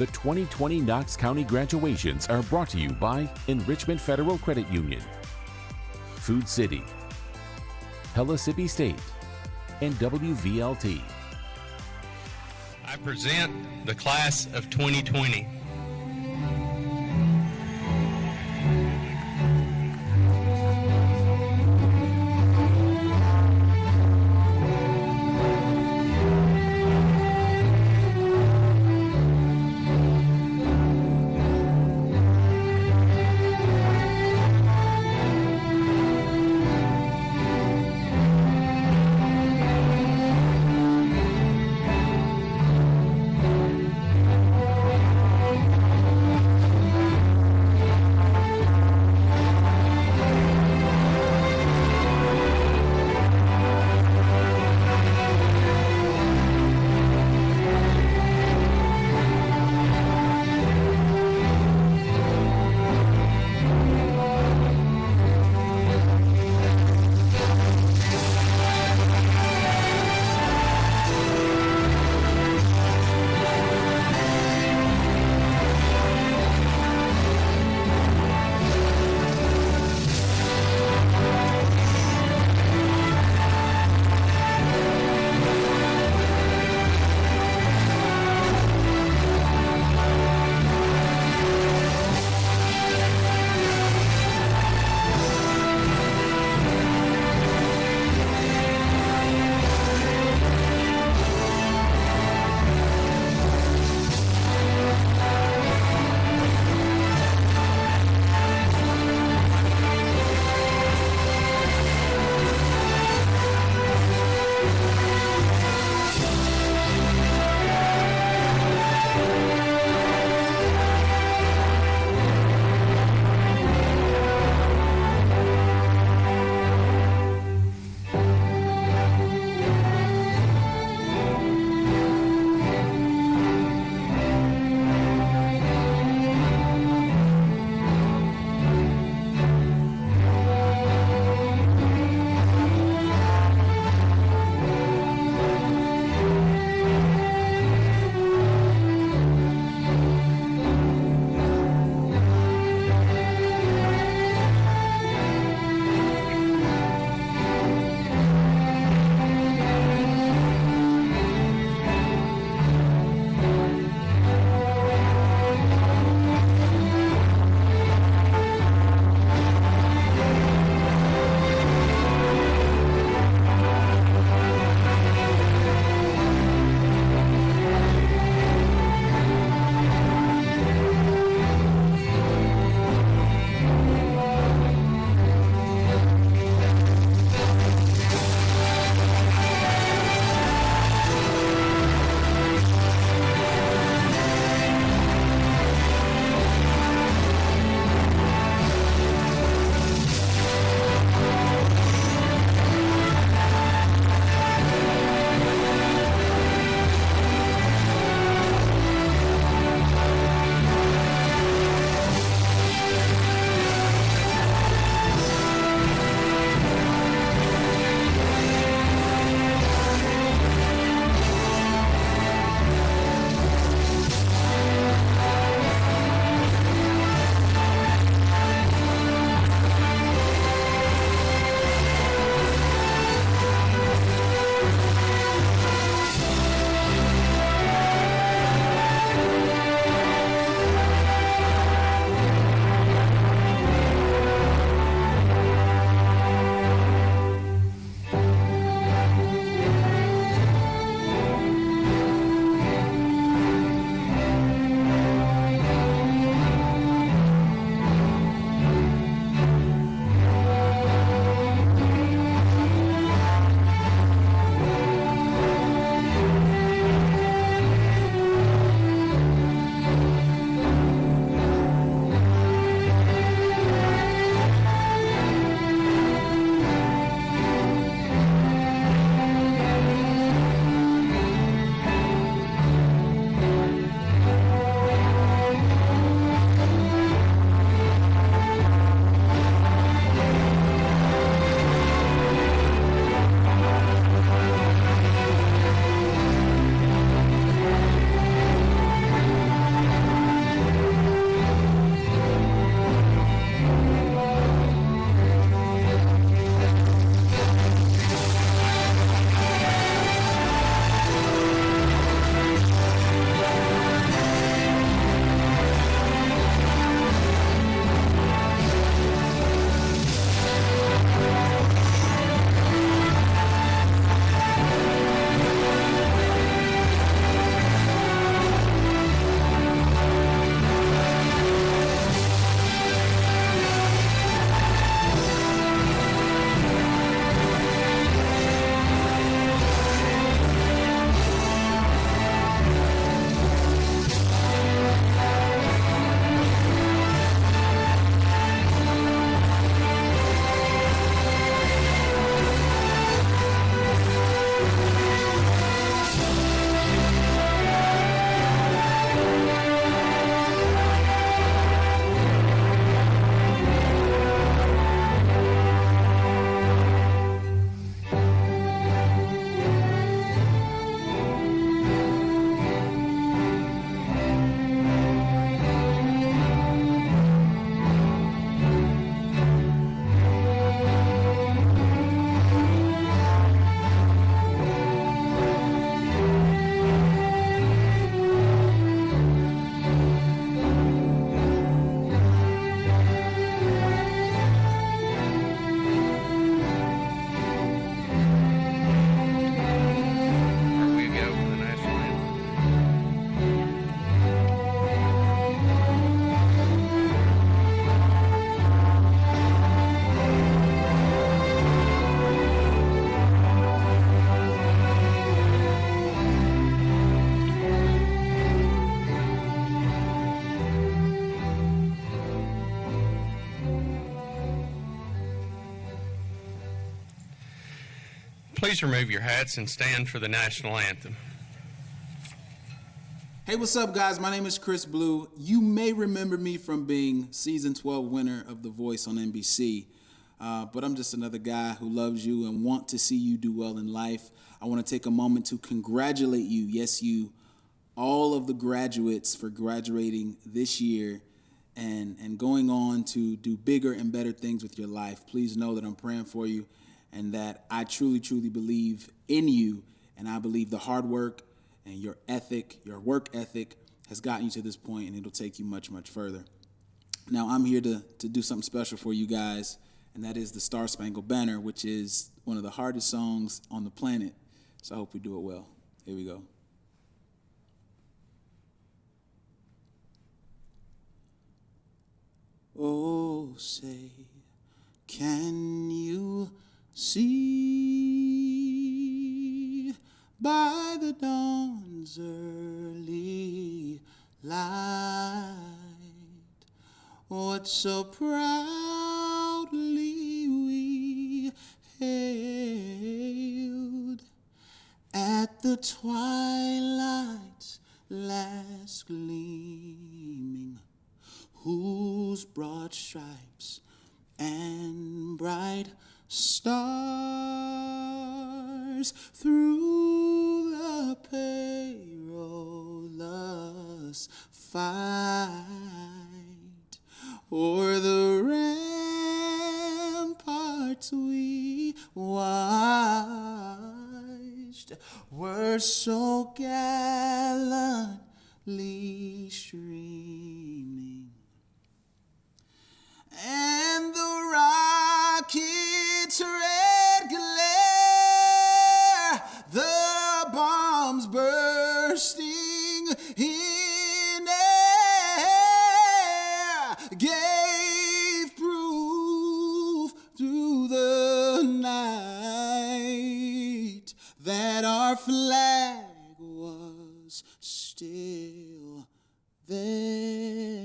The 2020 Knox County graduations are brought to you by Enrichment Federal Credit Union, Food City, Pellissippi State, and WVLT. I present the class of 2020. Please remove your hats and stand for the National Anthem. Hey, what's up, guys? My name is Chris Blue. You may remember me from being season 12 winner of The Voice on NBC, but I'm just another guy who loves you and want to see you do well in life. I want to take a moment to congratulate you, yes, you, all of the graduates for graduating this year and going on to do bigger and better things with your life. Please know that I'm praying for you and that I truly, truly believe in you, and I believe the hard work and your ethic, your work ethic, has gotten you to this point, and it'll take you much, much further. Now, I'm here to do something special for you guys, and that is the Star-Spangled Banner, which is one of the hardest songs on the planet. So I hope we do it well. Here we go. Oh, say, can you see by the dawn's early light what so proudly we hailed at the twilight's last gleaming, whose broad stripes and bright stars through the perilous fight o'er the ramparts we watched were so gallantly streaming, and the rocket's red glare, the bombs bursting in air, gave proof through the night that our flag was still there.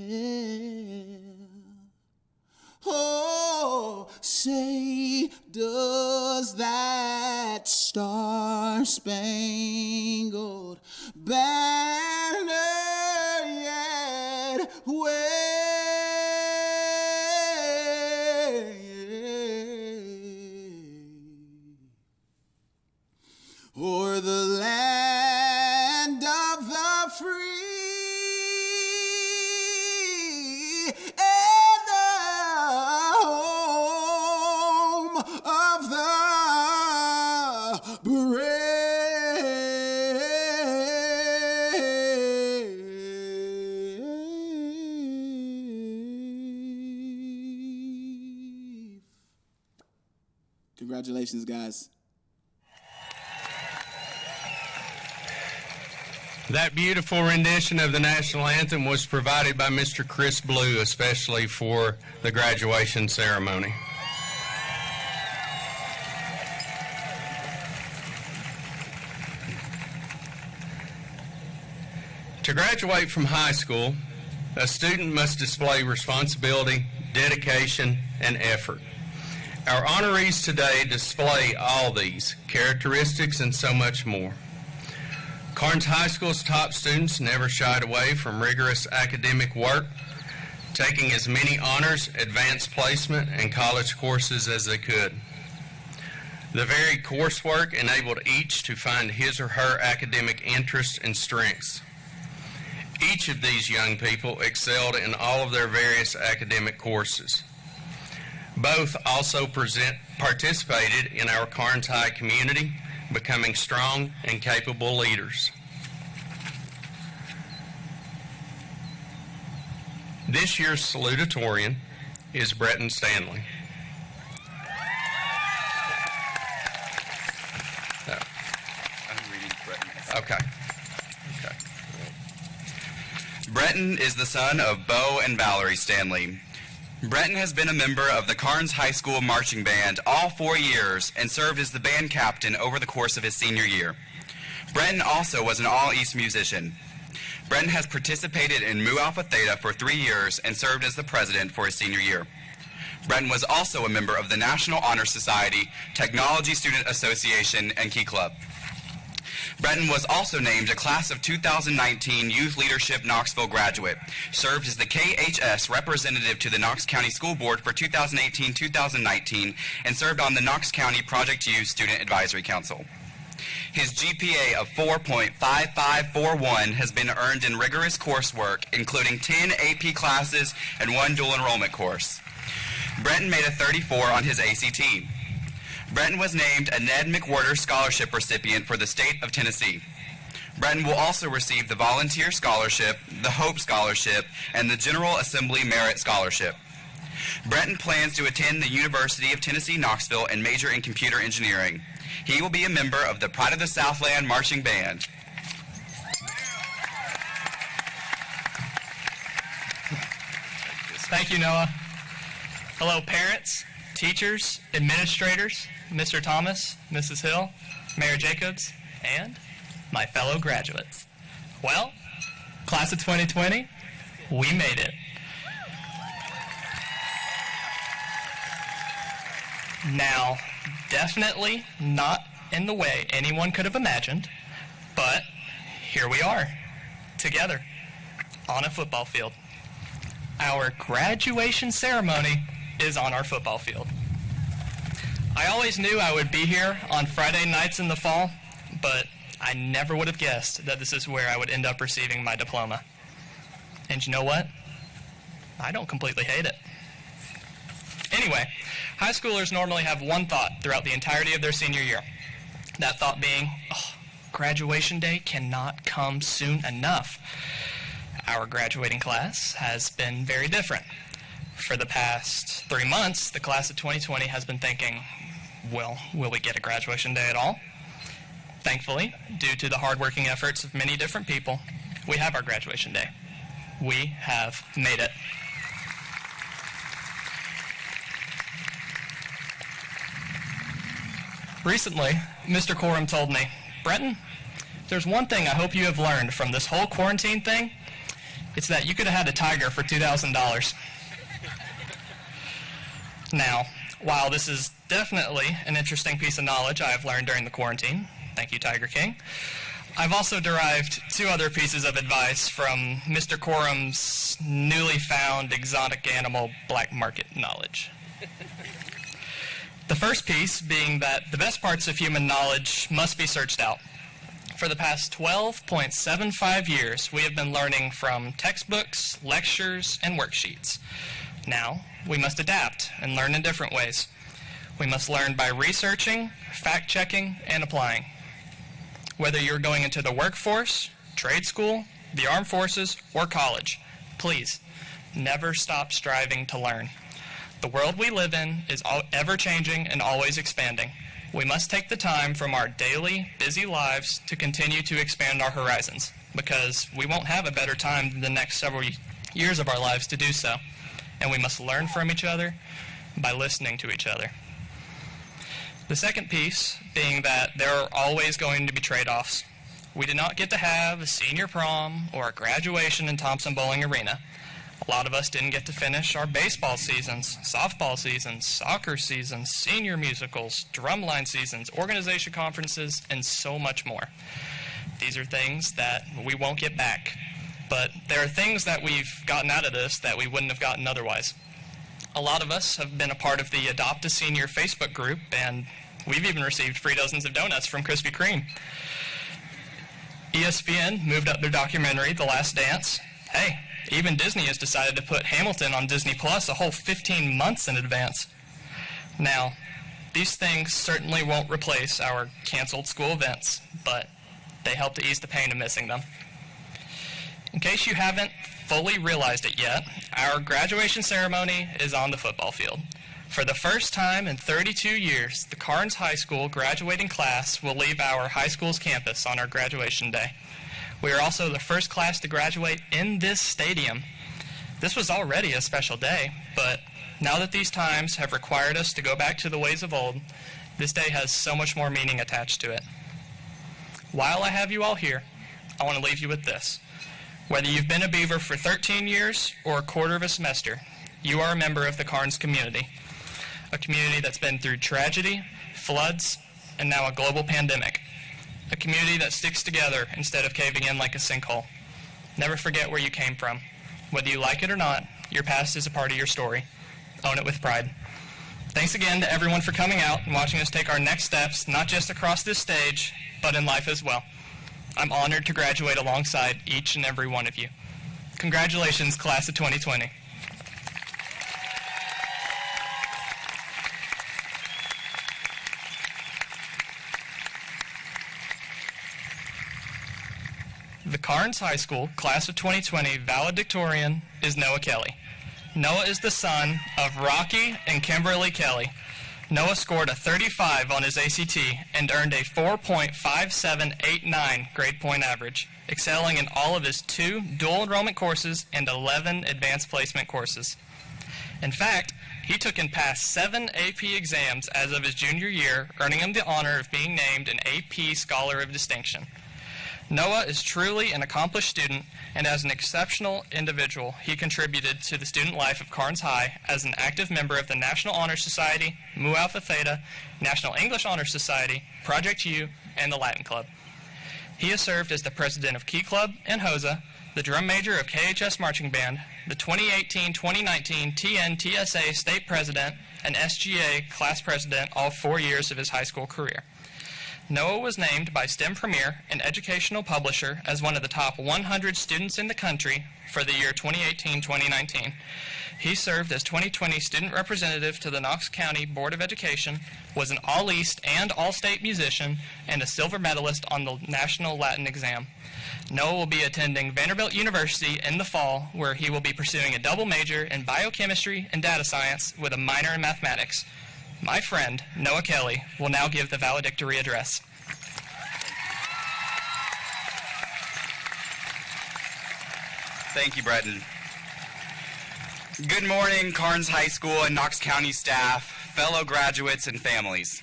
Oh, say, does that star-spangled banner yet wave o'er the land of the free? Congratulations, guys. That beautiful rendition of the National Anthem was provided by Mr. Chris Blue, especially for the graduation ceremony. To graduate from high school, a student must display responsibility, dedication, and effort. Our honorees today display all these characteristics and so much more. Karns High School's top students never shied away from rigorous academic work, taking as many honors, advanced placement, and college courses as they could. The varied coursework enabled each to find his or her academic interests and strengths. Each of these young people excelled in all of their various academic courses. Both also participated in our Karns High community, becoming strong and capable leaders. This year's salutatorian is Bretton Stanley. I'm reading Bretton. Okay. Bretton is the son of Bo and Valerie Stanley. Bretton has been a member of the Karns High School Marching Band all 4 years and served as the band captain over the course of his senior year. Bretton also was an All-East musician. Bretton has participated in Mu Alpha Theta for 3 years and served as the president for his senior year. Bretton was also a member of the National Honor Society, Technology Student Association, and Key Club. Bretton was also named a Class of 2019 Youth Leadership Knoxville graduate, served as the KHS representative to the Knox County School Board for 2018-2019, and served on the Knox County Project U Student Advisory Council. His GPA of 4.5541 has been earned in rigorous coursework, including 10 AP classes and 1 dual enrollment course. Bretton made a 34 on his ACT. Bretton was named a Ned McWhorter Scholarship recipient for the state of Tennessee. Bretton will also receive the Volunteer Scholarship, the Hope Scholarship, and the General Assembly Merit Scholarship. Bretton plans to attend the University of Tennessee, Knoxville, and major in computer engineering. He will be a member of the Pride of the Southland Marching Band. Thank you, Noah. Hello, parents, teachers, administrators, Mr. Thomas, Mrs. Hill, Mayor Jacobs, and my fellow graduates. Well, class of 2020, we made it. Now, definitely not in the way anyone could have imagined, but here we are, together, on a football field. Our graduation ceremony is on our football field. I always knew I would be here on Friday nights in the fall, but I never would have guessed that this is where I would end up receiving my diploma. And you know what? I don't completely hate it. Anyway, high schoolers normally have one thought throughout the entirety of their senior year. That thought being, oh, graduation day cannot come soon enough. Our graduating class has been very different. For the past 3 months, the class of 2020 has been thinking, well, will we get a graduation day at all? Thankfully, due to the hardworking efforts of many different people, we have our graduation day. We have made it. Recently, Mr. Corum told me, Bretton, there's one thing I hope you have learned from this whole quarantine thing. It's that you could have had a tiger for $2,000. Now, while this is definitely an interesting piece of knowledge I have learned during the quarantine, thank you, Tiger King, I've also derived 2 other pieces of advice from Mr. Corum's newly found exotic animal black market knowledge. The first piece being that the best parts of human knowledge must be searched out. For the past 12.75 years, we have been learning from textbooks, lectures, and worksheets. Now, we must adapt and learn in different ways. We must learn by researching, fact-checking, and applying. Whether you're going into the workforce, trade school, the armed forces, or college, please, never stop striving to learn. The world we live in is ever-changing and always expanding. We must take the time from our daily, busy lives to continue to expand our horizons, because we won't have a better time than the next several years of our lives to do so. And we must learn from each other by listening to each other. The second piece being that there are always going to be trade-offs. We did not get to have a senior prom or a graduation in Thompson Bowling Arena. A lot of us didn't get to finish our baseball seasons, softball seasons, soccer seasons, senior musicals, drumline seasons, organization conferences, and so much more. These are things that we won't get back. But there are things that we've gotten out of this that we wouldn't have gotten otherwise. A lot of us have been a part of the Adopt a Senior Facebook group, and we've even received free dozens of donuts from Krispy Kreme. ESPN moved up their documentary, The Last Dance. Hey, even Disney has decided to put Hamilton on Disney Plus a whole 15 months in advance. Now, these things certainly won't replace our canceled school events, but they help to ease the pain of missing them. In case you haven't fully realized it yet, our graduation ceremony is on the football field. For the first time in 32 years, the Karns High School graduating class will leave our high school's campus on our graduation day. We are also the first class to graduate in this stadium. This was already a special day, but now that these times have required us to go back to the ways of old, this day has so much more meaning attached to it. While I have you all here, I want to leave you with this. Whether you've been a Beaver for 13 years or a quarter of a semester, You are a member of the Karns community, a community that's been through tragedy, floods, and now a global pandemic. A community that sticks together instead of caving in like a sinkhole. Never forget where you came from. Whether you like it or not, your past is a part of your story. Own it with pride. Thanks again to everyone for coming out and watching us take our next steps, not just across this stage, but in life as well. I'm honored to graduate alongside each and every one of you. Congratulations, class of 2020. The Karns High School class of 2020 valedictorian is Noah Kelly. Noah is the son of Rocky and Kimberly Kelly. Noah scored a 35 on his ACT and earned a 4.5789 grade point average, excelling in all of his 2 dual enrollment courses and 11 advanced placement courses. In fact, he took and passed 7 AP exams as of his junior year, earning him the honor of being named an AP Scholar of Distinction. Noah is truly an accomplished student, and as an exceptional individual, he contributed to the student life of Karns High as an active member of the National Honor Society, Mu Alpha Theta, National English Honor Society, Project U, and the Latin Club. He has served as the president of Key Club and HOSA, the drum major of KHS Marching Band, the 2018-2019 TNTSA State President, and SGA Class President all 4 years of his high school career. Noah was named by STEM Premier, an educational publisher, as one of the top 100 students in the country for the year 2018-2019. He served as 2020 student representative to the Knox County Board of Education, was an All-East and All-State musician, and a silver medalist on the National Latin exam. Noah will be attending Vanderbilt University in the fall, where he will be pursuing a double major in biochemistry and data science with a minor in mathematics. My friend, Noah Kelly, will now give the valedictory address. Thank you, Bretton. Good morning, Karns High School and Knox County staff, fellow graduates, and families.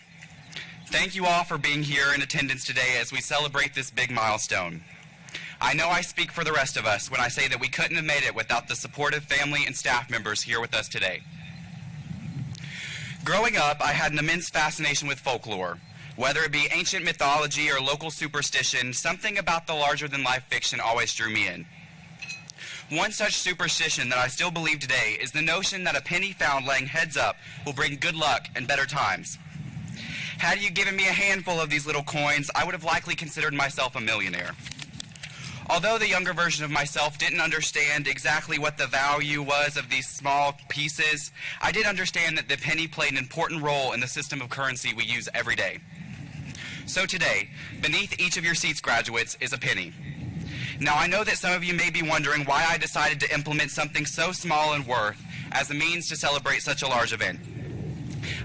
Thank you all for being here in attendance today as we celebrate this big milestone. I know I speak for the rest of us when I say that we couldn't have made it without the supportive family and staff members here with us today. Growing up, I had an immense fascination with folklore. Whether it be ancient mythology or local superstition, something about the larger-than-life fiction always drew me in. One such superstition that I still believe today is the notion that a penny found laying heads up will bring good luck and better times. Had you given me a handful of these little coins, I would have likely considered myself a millionaire. Although the younger version of myself didn't understand exactly what the value was of these small pieces, I did understand that the penny played an important role in the system of currency we use every day. So today, beneath each of your seats, graduates, is a penny. Now, I know that some of you may be wondering why I decided to implement something so small in worth as a means to celebrate such a large event.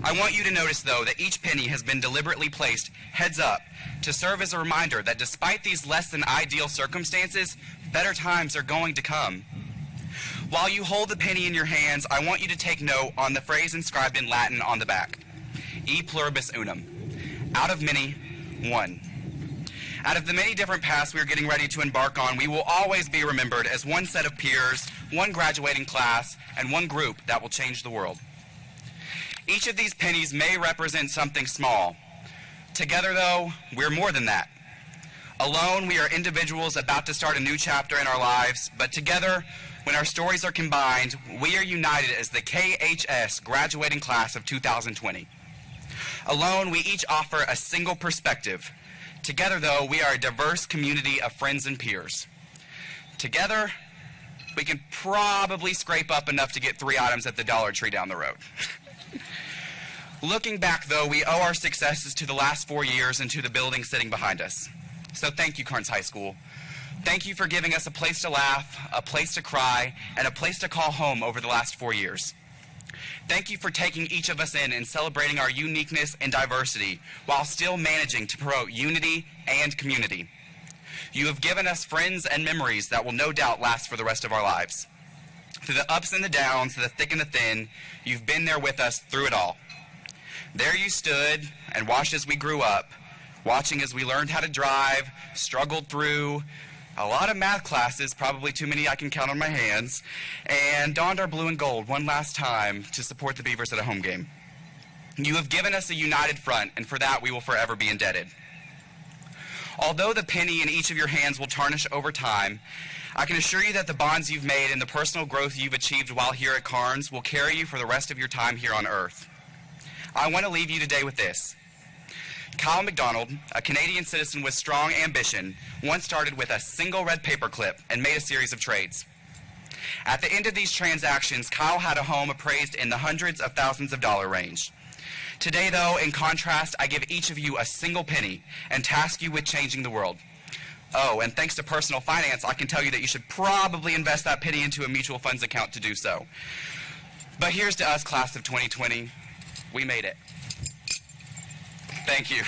I want you to notice, though, that each penny has been deliberately placed heads up to serve as a reminder that despite these less than ideal circumstances, better times are going to come. While you hold the penny in your hands, I want you to take note on the phrase inscribed in Latin on the back. E pluribus unum. Out of many, one. Out of the many different paths we are getting ready to embark on, we will always be remembered as one set of peers, one graduating class, and one group that will change the world. Each of these pennies may represent something small. Together, though, we're more than that. Alone, we are individuals about to start a new chapter in our lives, but together, when our stories are combined, we are united as the KHS graduating class of 2020. Alone, we each offer a single perspective. Together, though, we are a diverse community of friends and peers. Together, we can probably scrape up enough to get 3 items at the Dollar Tree down the road. Looking back, though, we owe our successes to the last 4 years and to the building sitting behind us. So thank you, Karns High School. Thank you for giving us a place to laugh, a place to cry, and a place to call home over the last 4 years. Thank you for taking each of us in and celebrating our uniqueness and diversity while still managing to promote unity and community. You have given us friends and memories that will no doubt last for the rest of our lives. Through the ups and the downs, the thick and the thin, you've been there with us through it all. There you stood and watched as we grew up, watching as we learned how to drive, struggled through, a lot of math classes, probably too many I can count on my hands, and donned our blue and gold one last time to support the Beavers at a home game. You have given us a united front, and for that we will forever be indebted. Although the penny in each of your hands will tarnish over time, I can assure you that the bonds you've made and the personal growth you've achieved while here at Karns will carry you for the rest of your time here on Earth. I want to leave you today with this. Kyle McDonald, a Canadian citizen with strong ambition, once started with a single red paperclip and made a series of trades. At the end of these transactions, Kyle had a home appraised in the hundreds of thousands of dollar range. Today, though, in contrast, I give each of you a single penny and task you with changing the world. Oh, and thanks to personal finance, I can tell you that you should probably invest that penny into a mutual funds account to do so. But here's to us, class of 2020. We made it. Thank you.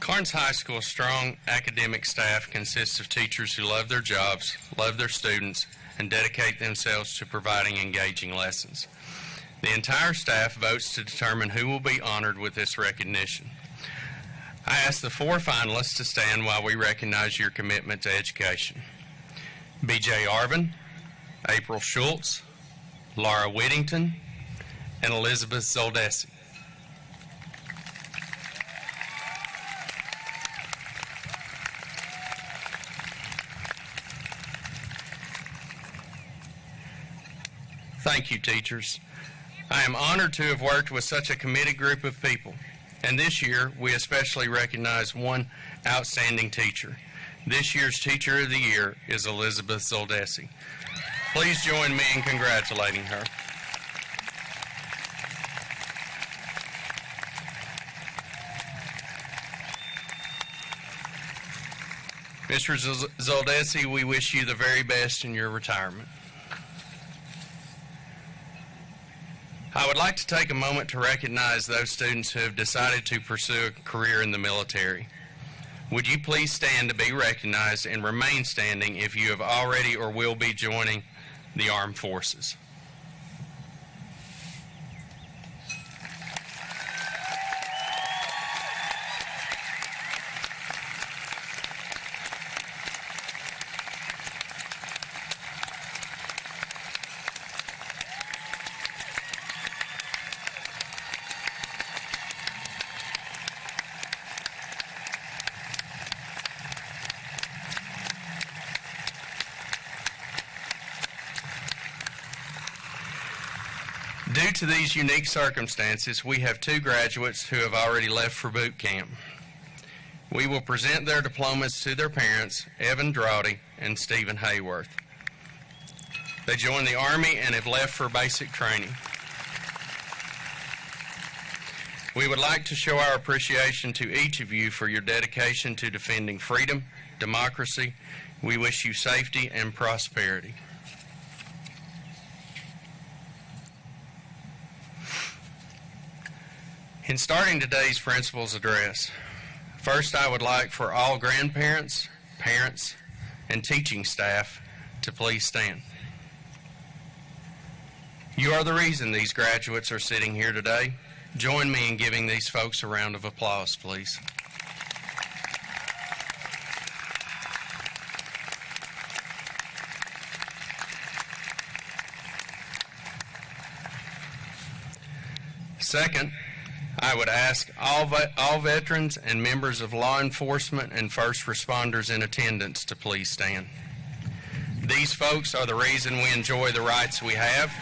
Karns High School's strong academic staff consists of teachers who love their jobs, love their students, and dedicate themselves to providing engaging lessons. The entire staff votes to determine who will be honored with this recognition. I ask the four finalists to stand while we recognize your commitment to education. B.J. Arvin, April Schultz, Laura Whittington, and Elizabeth Zoldesi. Thank you, teachers. I am honored to have worked with such a committed group of people. And this year, we especially recognize one outstanding teacher. This year's Teacher of the Year is Elizabeth Zoldesi. Please join me in congratulating her. Mr. Zoldesi, we wish you the very best in your retirement. I would like to take a moment to recognize those students who have decided to pursue a career in the military. Would you please stand to be recognized and remain standing if you have already or will be joining the armed forces? Due to these unique circumstances, we have two graduates who have already left for boot camp. We will present their diplomas to their parents, Evan Drawdy and Stephen Hayworth. They joined the Army and have left for basic training. We would like to show our appreciation to each of you for your dedication to defending freedom, democracy. We wish you safety and prosperity. In starting today's principal's address, first I would like for all grandparents, parents, and teaching staff to please stand. You are the reason these graduates are sitting here today. Join me in giving these folks a round of applause, please. Second, I would ask all veterans and members of law enforcement and first responders in attendance to please stand. These folks are the reason we enjoy the rights we have.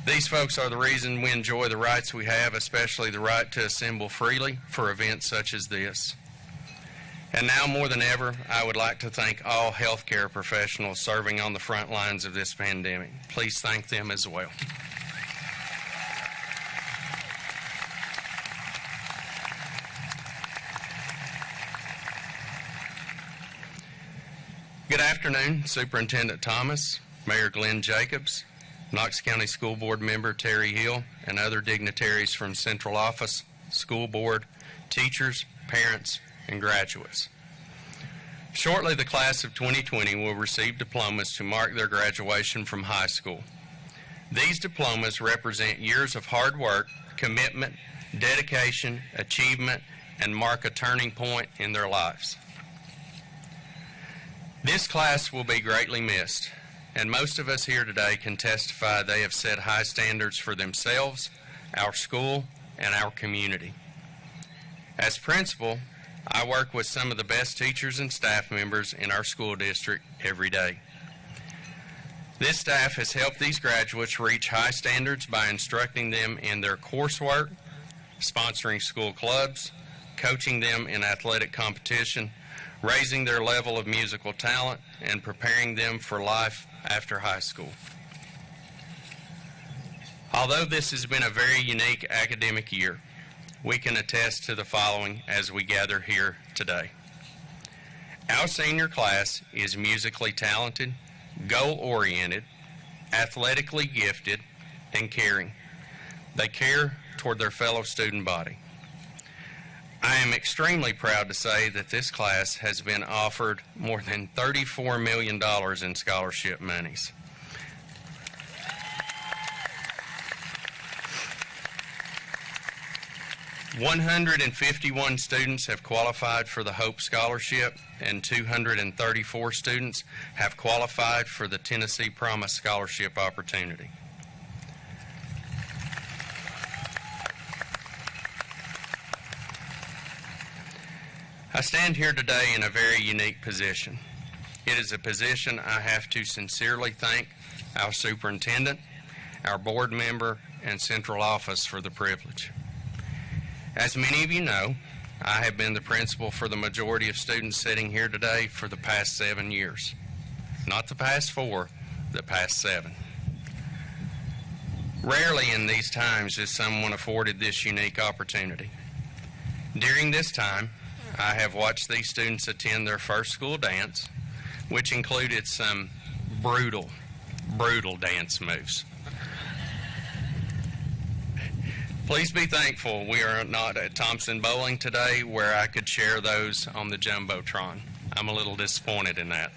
These folks are the reason we enjoy the rights we have, especially the right to assemble freely for events such as this. And now more than ever, I would like to thank all healthcare professionals serving on the front lines of this pandemic. Please thank them as well. Good afternoon, Superintendent Thomas, Mayor Glenn Jacobs, Knox County School Board member Terry Hill, and other dignitaries from Central Office, School Board, teachers, parents, and graduates. Shortly, the class of 2020 will receive diplomas to mark their graduation from high school. These diplomas represent years of hard work, commitment, dedication, achievement, and mark a turning point in their lives. This class will be greatly missed, and most of us here today can testify they have set high standards for themselves, our school, and our community. As principal, I work with some of the best teachers and staff members in our school district every day. This staff has helped these graduates reach high standards by instructing them in their coursework, sponsoring school clubs, coaching them in athletic competition, raising their level of musical talent, and preparing them for life after high school. Although this has been a very unique academic year, we can attest to the following as we gather here today. Our senior class is musically talented, goal-oriented, athletically gifted, and caring. They care toward their fellow student body. I am extremely proud to say that this class has been offered more than $34 million in scholarship monies. $151 students have qualified for the Hope Scholarship, and 234 students have qualified for the Tennessee Promise Scholarship opportunity. I stand here today in a very unique position. It is a position I have to sincerely thank our superintendent, our board member, and central office for the privilege. As many of you know, I have been the principal for the majority of students sitting here today for the past 7 years. Not the past 4, the past 7. Rarely in these times is someone afforded this unique opportunity. During this time, I have watched these students attend their first school dance, which included some brutal dance moves. Please be thankful we are not at Thompson Bowling today, where I could share those on the Jumbotron. I'm a little disappointed in that.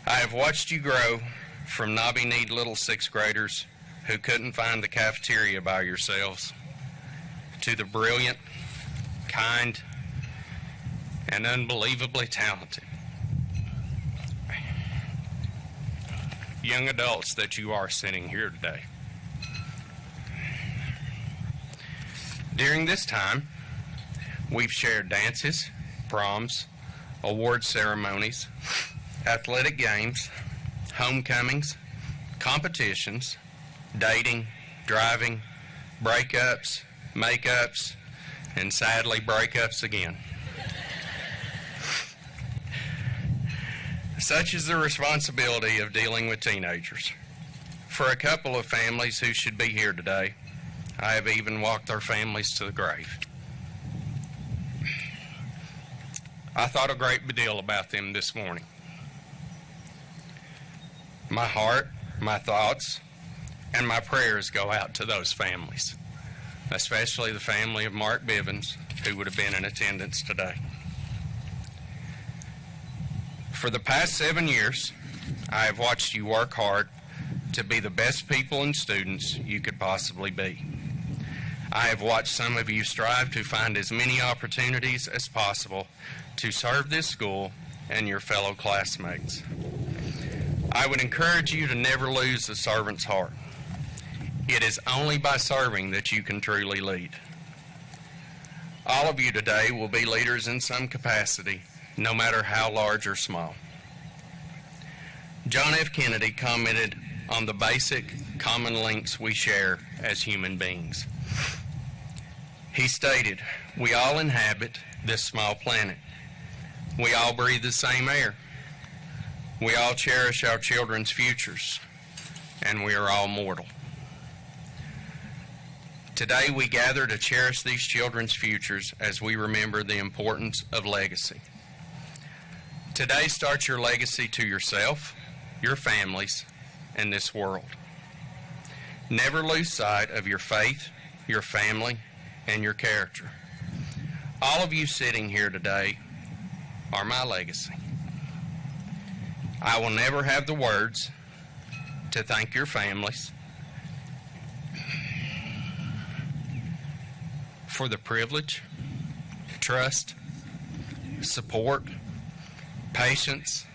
I have watched you grow from knobby-kneed little 6th graders who couldn't find the cafeteria by yourselves to the brilliant, kind, and unbelievably talented young adults that you are sitting here today. During this time, we've shared dances, proms, award ceremonies, athletic games, homecomings, competitions, dating, driving, breakups, makeups, and sadly, breakups again. Such is the responsibility of dealing with teenagers. For a couple of families who should be here today, I have even walked their families to the grave. I thought a great deal about them this morning. My heart, my thoughts, and my prayers go out to those families, especially the family of Mark Bivens, who would have been in attendance today. For the past 7 years, I have watched you work hard to be the best people and students you could possibly be. I have watched some of you strive to find as many opportunities as possible to serve this school and your fellow classmates. I would encourage you to never lose the servant's heart. It is only by serving that you can truly lead. All of you today will be leaders in some capacity, no matter how large or small. John F. Kennedy commented on the basic common links we share as human beings. He stated, "We all inhabit this small planet. We all breathe the same air. We all cherish our children's futures, and we are all mortal." Today we gather to cherish these children's futures as we remember the importance of legacy. Today starts your legacy to yourself, your families, and this world. Never lose sight of your faith, your family, and your character. All of you sitting here today are my legacy. I will never have the words to thank your families for the privilege, trust, support, patience,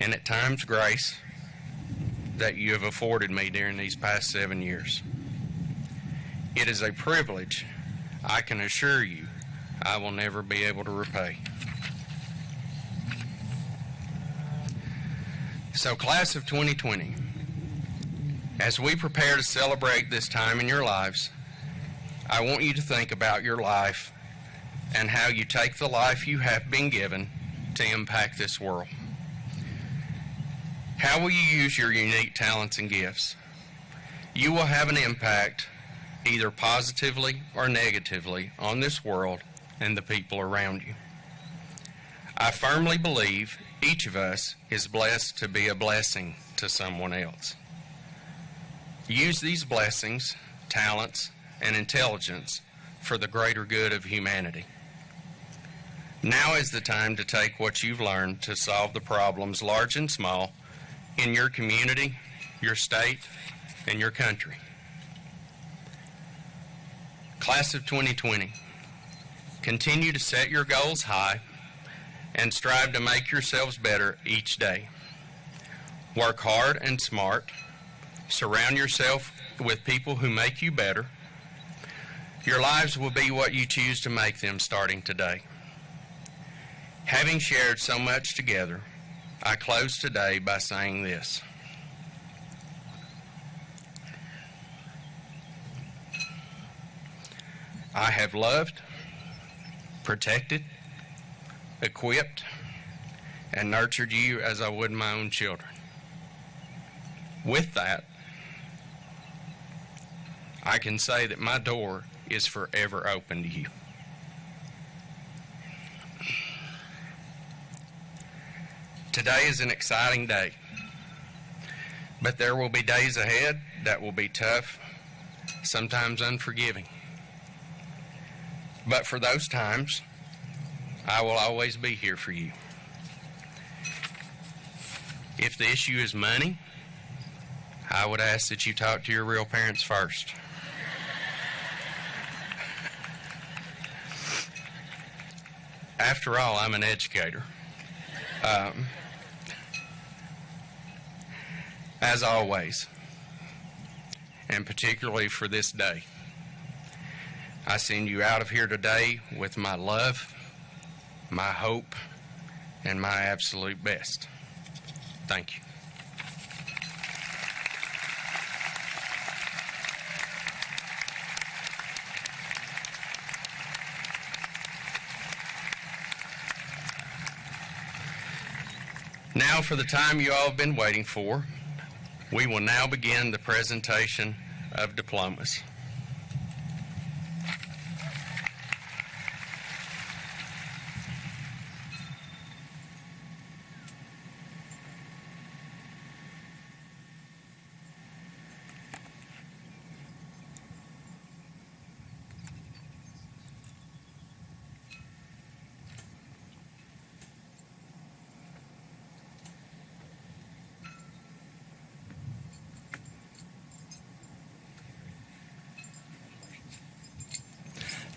and at times grace that you have afforded me during these past 7 years. It is a privilege I can assure you I will never be able to repay. So, class of 2020, as we prepare to celebrate this time in your lives, I want you to think about your life and how you take the life you have been given to impact this world. How will you use your unique talents and gifts? You will have an impact either positively or negatively on this world and the people around you. I firmly believe each of us is blessed to be a blessing to someone else. Use these blessings, talents, and intelligence for the greater good of humanity. Now is the time to take what you've learned to solve the problems, large and small, in your community, your state, and your country. Class of 2020, continue to set your goals high and strive to make yourselves better each day. Work hard and smart. Surround yourself with people who make you better. Your lives will be what you choose to make them starting today. Having shared so much together, I close today by saying this. I have loved, protected, equipped, and nurtured you as I would my own children. With that, I can say that my door is forever open to you. Today is an exciting day, but there will be days ahead that will be tough, sometimes unforgiving. But for those times, I will always be here for you. If the issue is money, I would ask that you talk to your real parents first. After all, I'm an educator. As always, and particularly for this day, I send you out of here today with my love, my hope, and my absolute best. Thank you. Now for the time you all have been waiting for, we will now begin the presentation of diplomas.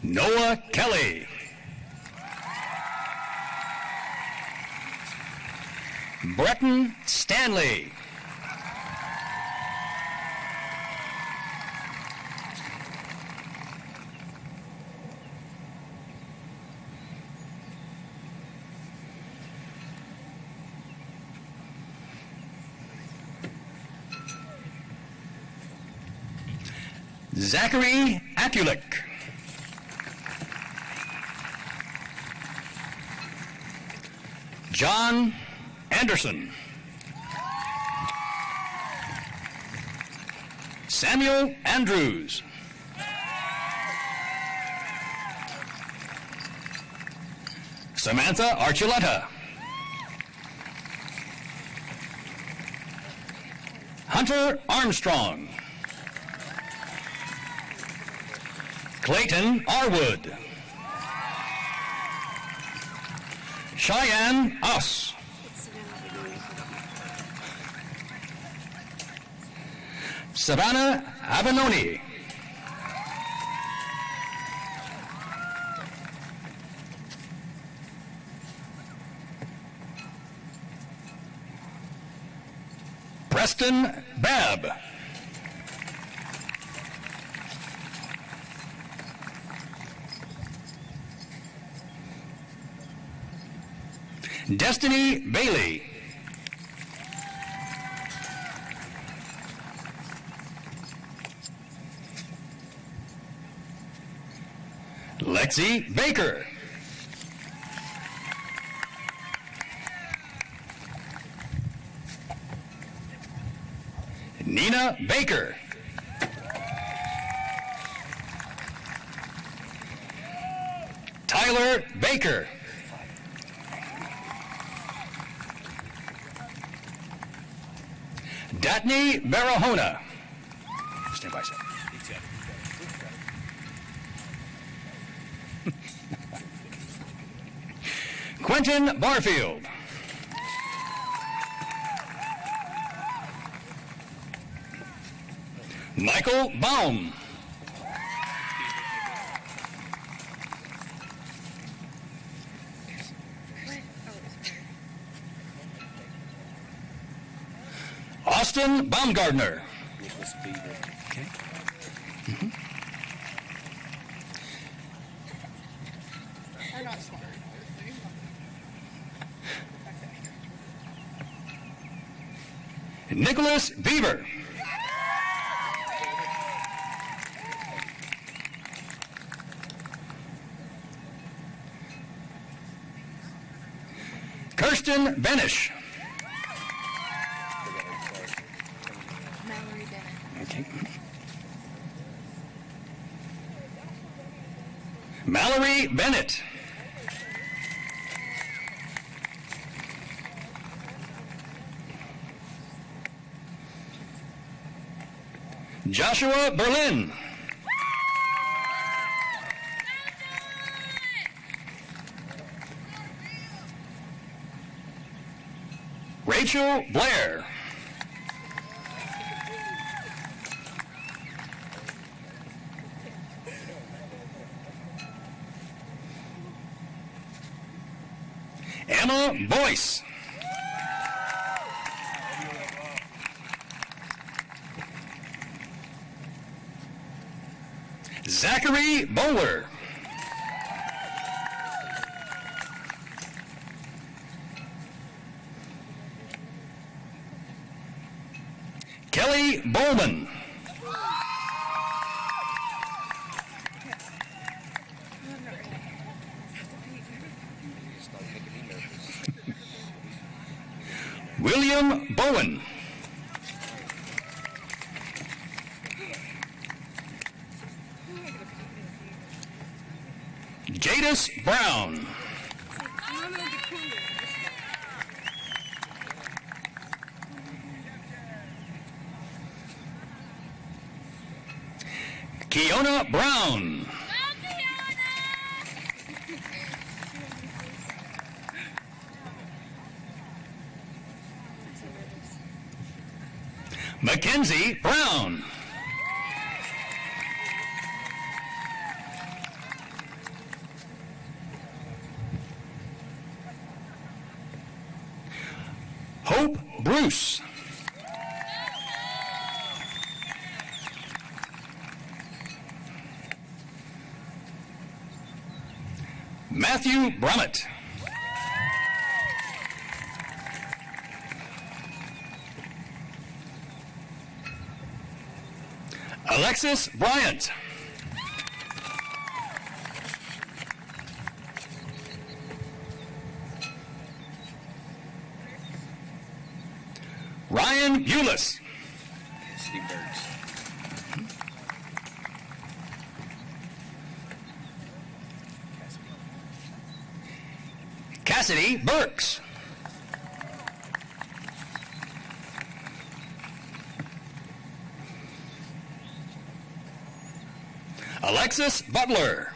Noah Kelly. Breton Stanley. Zachary Akulik. John Anderson. Samuel Andrews. Samantha Archuleta. Hunter Armstrong. Clayton Arwood. Cheyenne Us. Savannah Avenoni. Preston Babb. Destiny Bailey. Lexi Baker. Nina Baker. Tyler Baker. Datney Barahona. Stand by, sir. Quentin Barfield. Michael Baum. Austin Baumgardner. Okay. Nicholas Beaver. Kirsten Benish. Okay. Mallory Bennett. Joshua Berlin. Rachel Blair. Emma Boyce. Zachary Bowler. Kelly Bowman. William Bowen. Jadis Brown. Kiona Brown. Mackenzie Brown. Hope Bruce. Matthew Brummett. Alexis Bryant. Ryan Eulis. Cassidy Burks. Alexis Butler.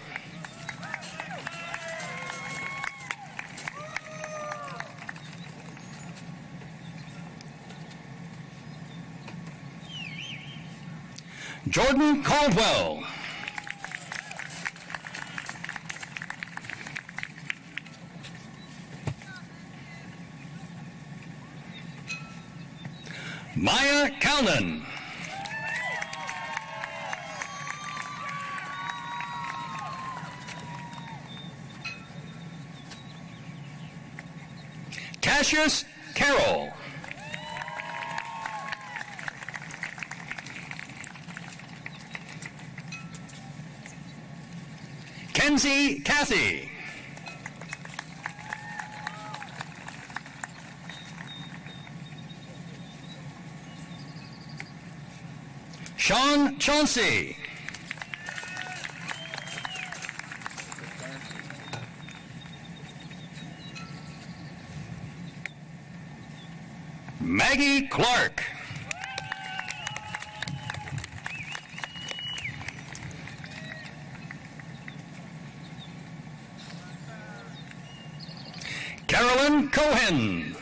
Jordan Caldwell. Maya Calnan. Cassius Carroll. Kenzie Cathy. Sean Chauncey. Maggie Clark. Carolyn Cohen.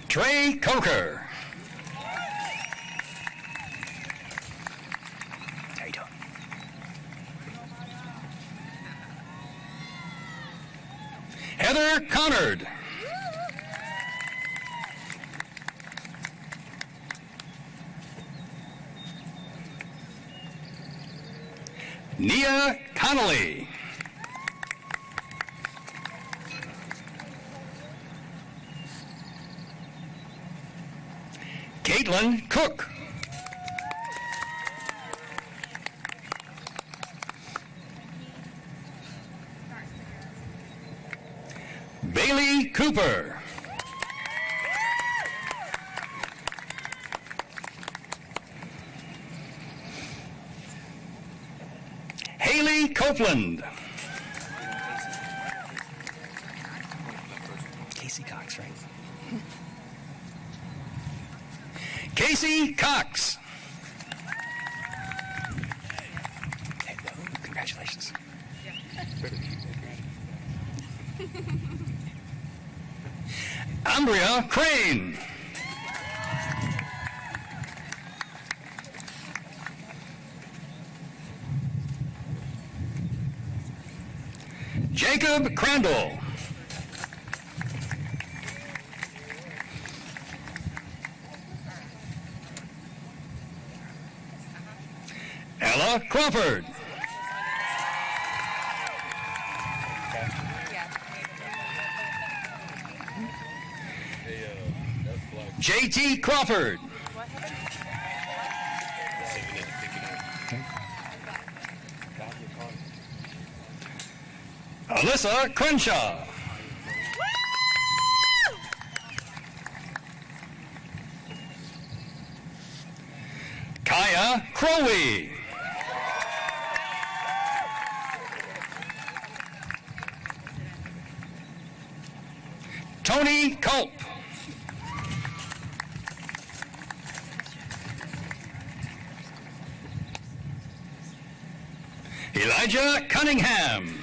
Trey Coker. How you doing? Heather Connard. Nia Connolly. Caitlin Cook. Bailey Cooper. Haley Copeland. Casey Cox, right? Casey Cox. Hey, congratulations. Andrea Crane. Jacob Crandall. Ella Crawford. JT Crawford. Alyssa Crenshaw. Kaya Crowley. Tony Culp. Elijah Cunningham.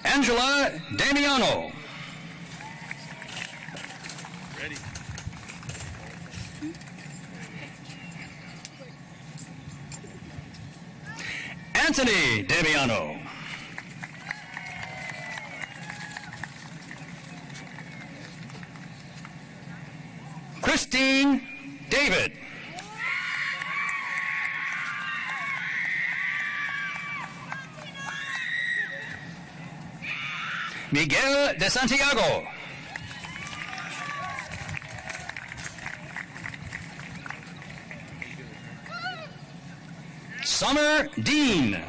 Angela Damiano. Ready. Anthony Damiano. Christine David. Miguel de Santiago. Summer Dean.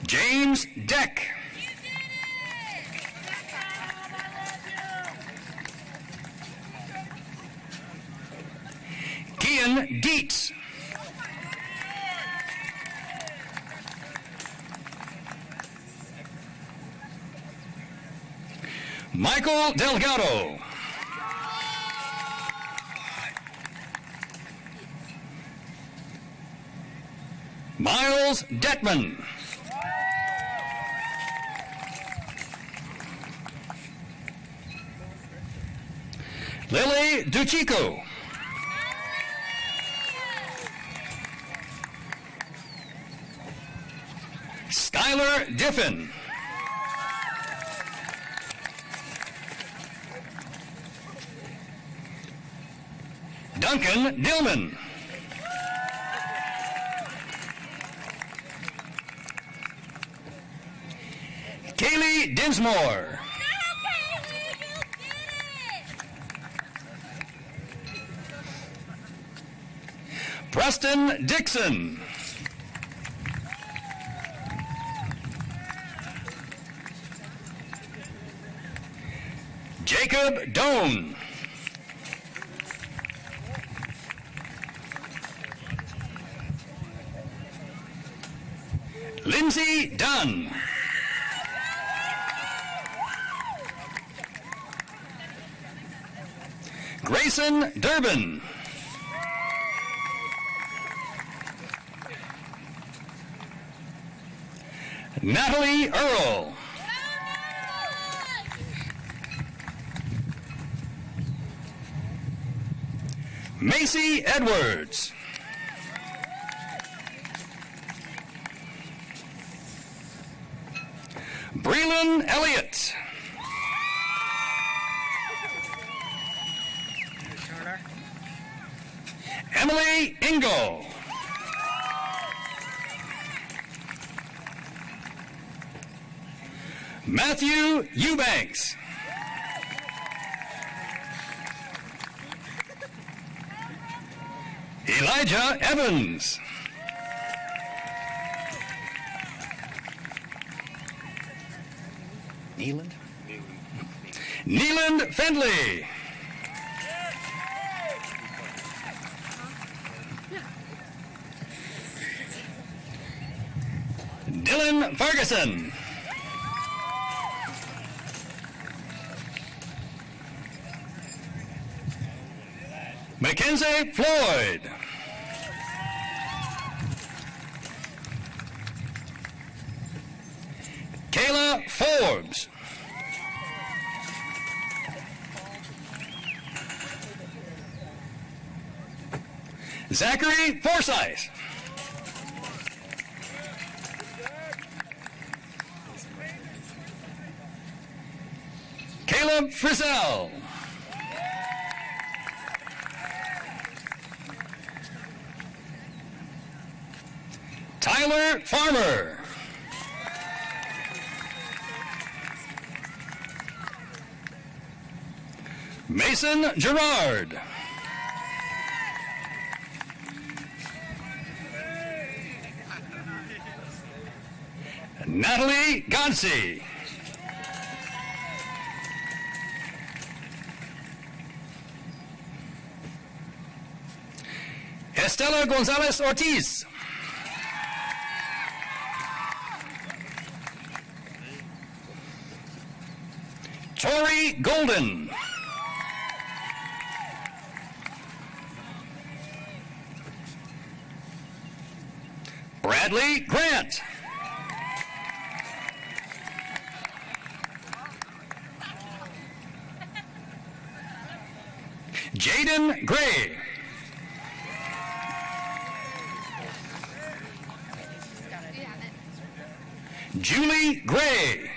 James Deck. Ian Dietz. Michael Delgado. Miles Detman. Lily Duchico. Skylar Diffin. Duncan Dillman. Kaylee Dinsmore. Preston Dixon. Jacob Doan. Lindsay Dunn. Grayson Durbin. Natalie Earl. Macy Edwards. Breland Elliott. Emily Ingo. Matthew Eubanks. Elijah Evans. Neeland Fendley. Dylan Ferguson. Mackenzie Floyd. Kayla Forbes. Zachary Forsyth. Caleb Frizzell. Tyler Farmer. Mason Gerard. Natalie Gonsi. Estela Gonzalez Ortiz. Tori Golden. Bradley Grant. Jaden Gray. Julie Gray.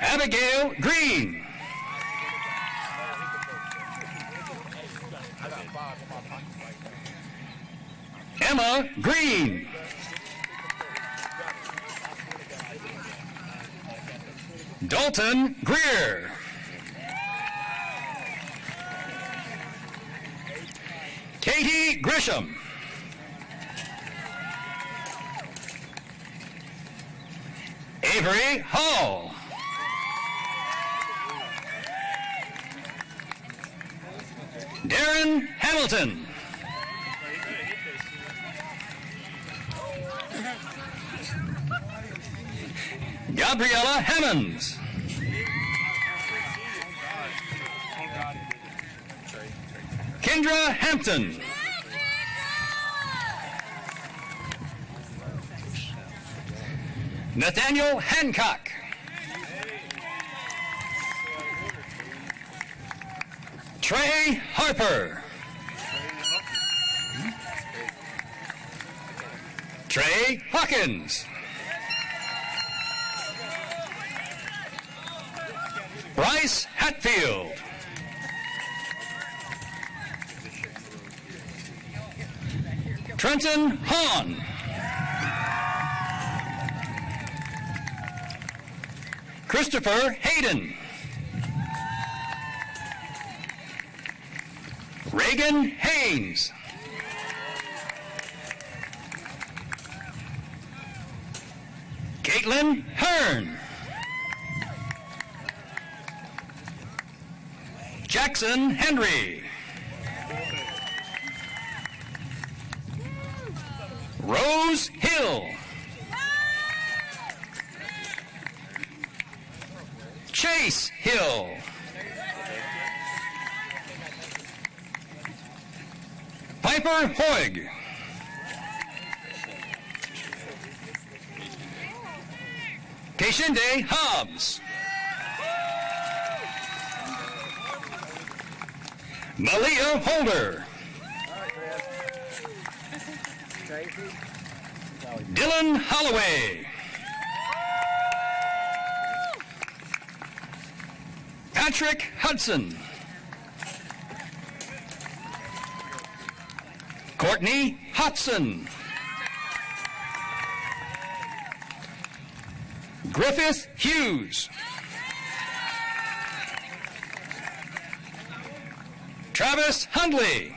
Abigail Green. Emma Green. Dalton Greer. Katie Grisham. Avery Hall. Hamilton. Gabriella Hammonds. Kendra Hampton. Nathaniel Hancock. Trey Harper. Trey Hawkins. Bryce Hatfield. Trenton Hahn. Christopher Hayden. Reagan Haynes. Caitlin Hearn. Jackson Henry. Rose Hill. Chase Hill. Piper Hoig. Keshinde Hobbs. Malia Holder. Dylan Holloway. Patrick Hudson. Courtney Hudson. Griffith Hughes. Travis Hundley.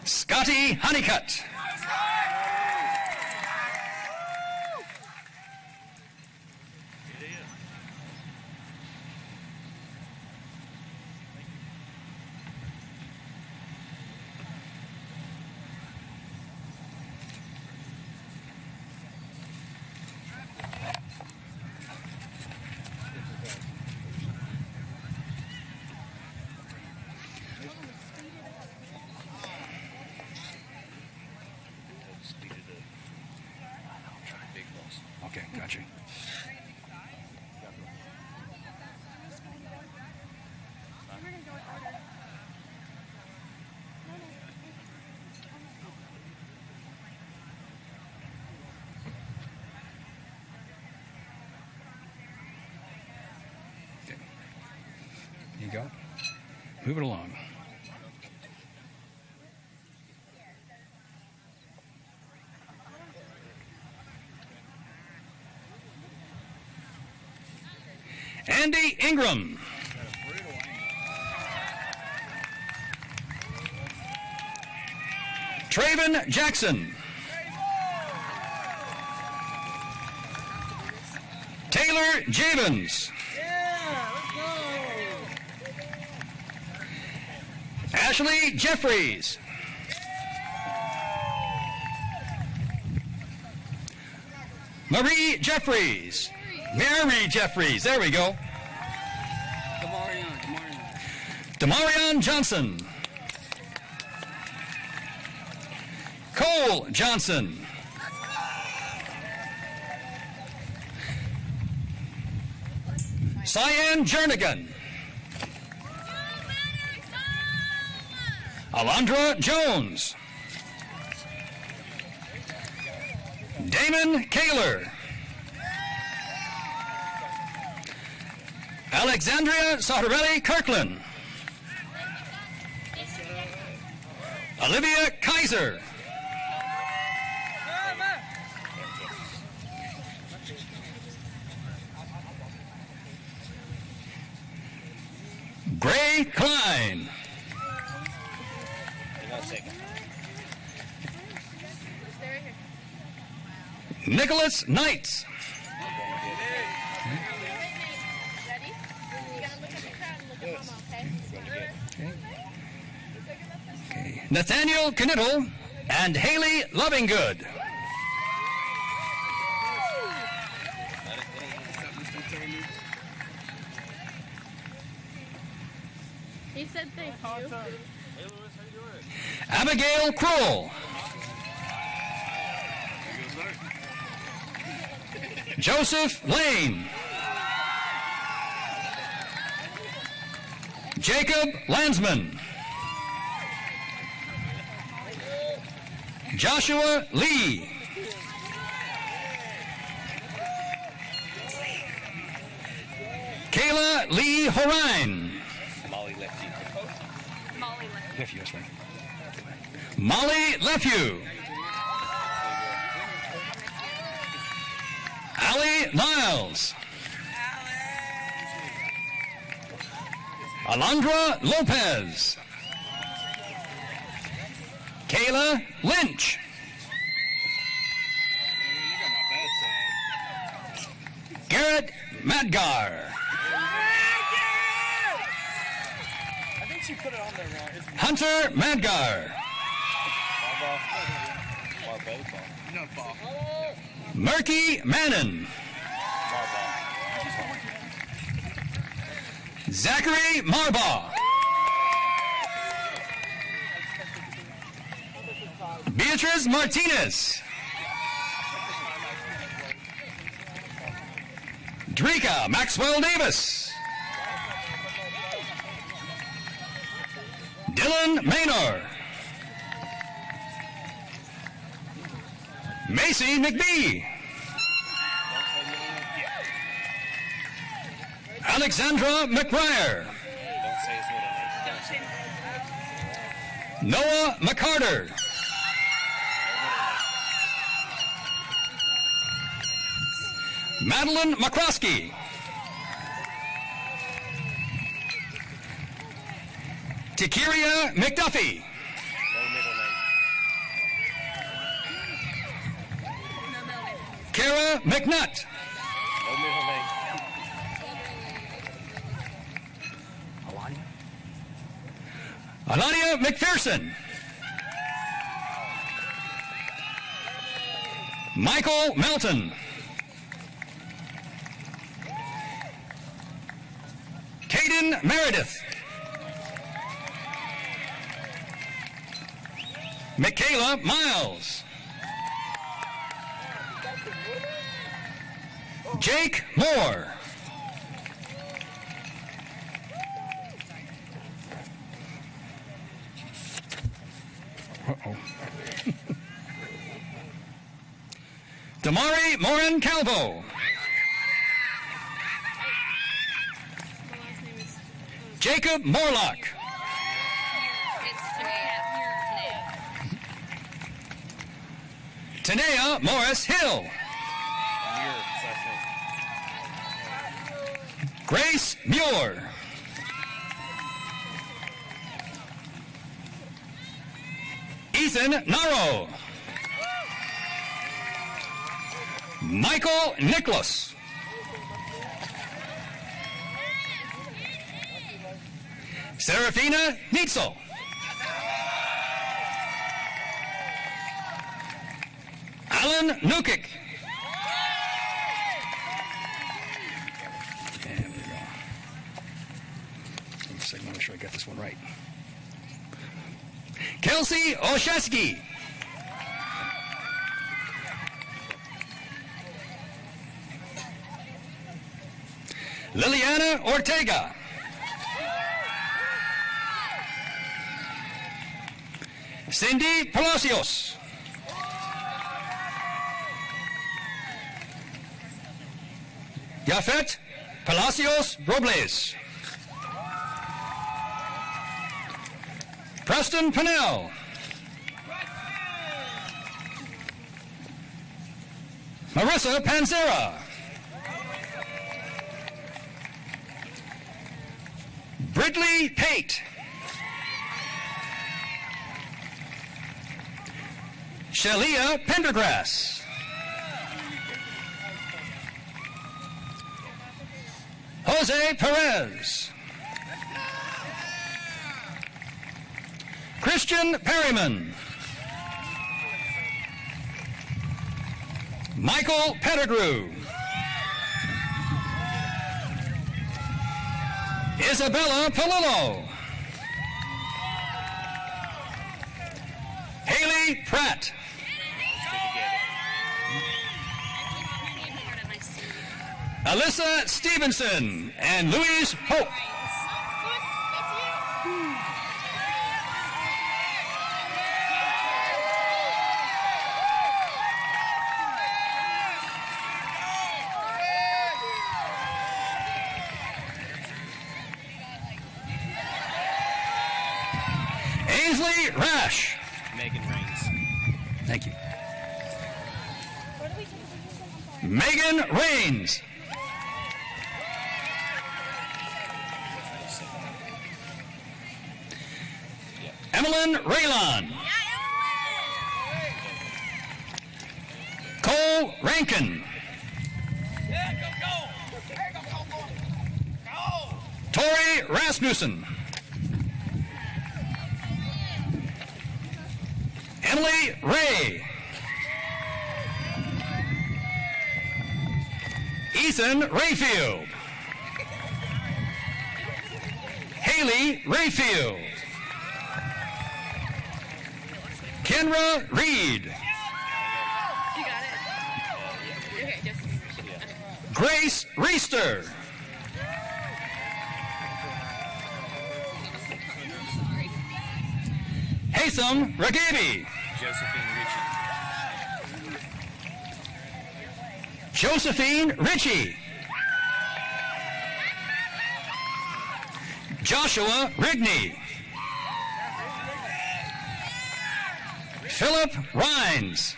Scotty Honeycutt. Okay, got you. Okay. Here you go. Move it along. Andy Ingram. Traven Jackson. Taylor Javens. Ashley Jeffries. Marie Jeffries. Mary Jeffries, there we go. Damarion Johnson. Cole Johnson. Cyan Jernigan. Alondra Jones. Damon Kaler. Alexandria Sartorelli Kirkland. Olivia Kaiser. Gray Klein. Nicholas Knights. Nathaniel Knittel and Haley Lovinggood. He said thank you. Abigail Kroll. Joseph Lane. Jacob Landsman. Joshua Lee. Kayla Lee Horine. Molly Lefty. Lefty, that's right. Molly Lefew. Allie Niles. Alondra Lopez. Kayla Lynch. Garrett Madgar. I think she put it on there wrong. Hunter Madgar. Murky Mannon. Zachary Marbaugh. Beatrice Martinez. Drika Maxwell Davis. Dylan Maynor. Macy McBee. Alexandra McBriar. Noah McCarter. Madeline McCroskey. Tikiria McDuffie. Kara McNutt. Alania McPherson. Michael Melton. Caden Meredith. Michaela Miles. Jake Moore. Uh-oh. Damari Morin Calvo. Jacob Morlock. Tanea Morris Hill. Grace Muir. Ethan Naro. Michael Nicholas. Serafina Nitzel. Alan Nukik. And there we go. Let's see, make sure I got this one right. Kelsey Olszewski. Liliana Ortega. Cindy Palacios. Yafet Palacios Robles. Preston Pennell. Marissa Panzera. Bridley Pate. Shelia Pendergrass. Jose Perez. Christian Perryman. Michael Pettigrew. Isabella Palillo. Haley Pratt. Alyssa Stevenson and Louise Pope. Ainsley Rash. Megan Rains. Thank you. Megan Rains. Evelyn Raylon. Cole Rankin. Tori Rasmussen. Emily Ray. Ethan Rayfield. Haley Rayfield. Kenra Reed. You got it? Okay, just. Grace Reister. Haytham Ragabi. Josephine Ritchie. Joshua Rigney. Philip Rhines.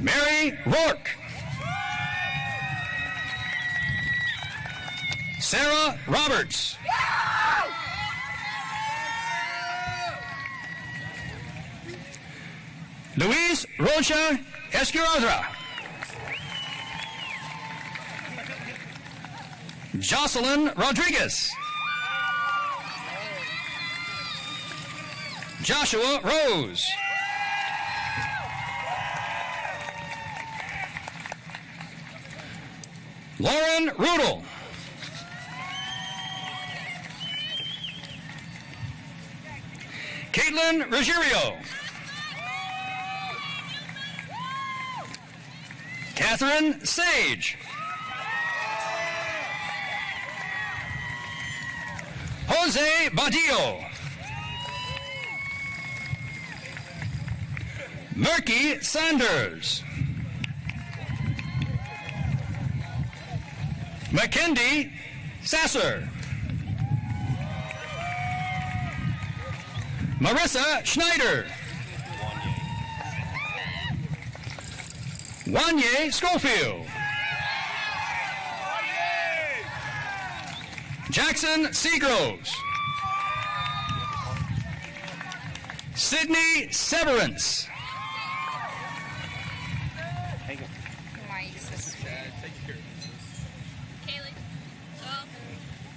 Mary Rourke. Sarah Roberts. Luis Rocha Escuradra. Jocelyn Rodriguez. Joshua Rose. Lauren Rudel. Caitlin Ruggiero. Catherine Sage. Jose Badillo. Murky Sanders. Mackendy Sasser. Marissa Schneider. Wanye Schofield. Jackson Seagroves. Sydney Severance. Kaylee.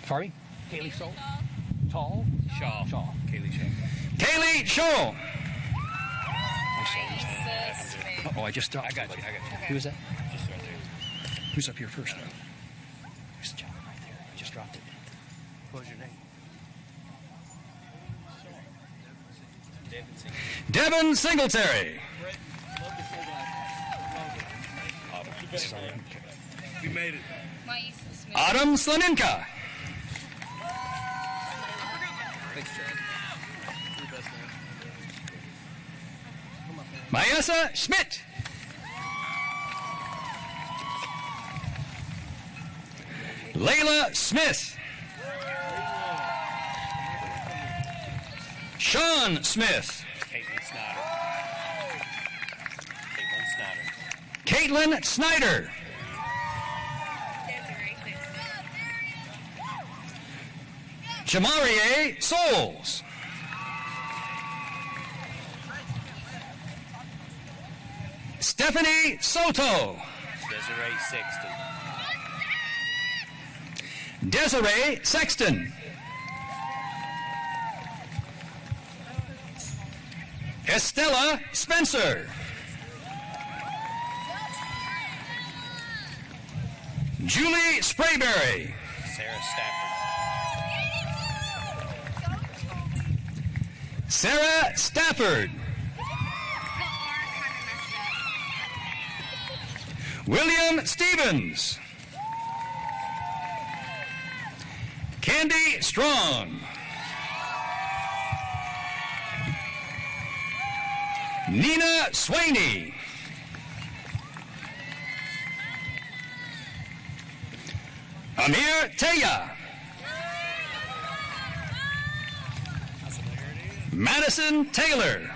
Sorry? Kaylee Shaw. Tall? Shaw. Kaylee Shaw. Kaylee Shaw. Smith. Oh, I just stopped. I got you. Who is that? Just right there. Who's up here first? Who's the gentleman right there? I just dropped it. What was your name? Devin Singletary. We made it. Maisa Smith. Autumn Slaninka. Thanks, Chad. You're the best man. Mayessa Schmidt. Layla Smith. Sean Smith. Caitlin Snyder. Caitlin Snyder. Jamarie Souls. Stephanie Soto. Desiree Sexton. Desiree Sexton. Estella Spencer. Julie Sprayberry. Sarah Stafford. Sarah Stafford. William Stevens. Candy Strong. Nina Swaney. Amir Taya. Madison Taylor.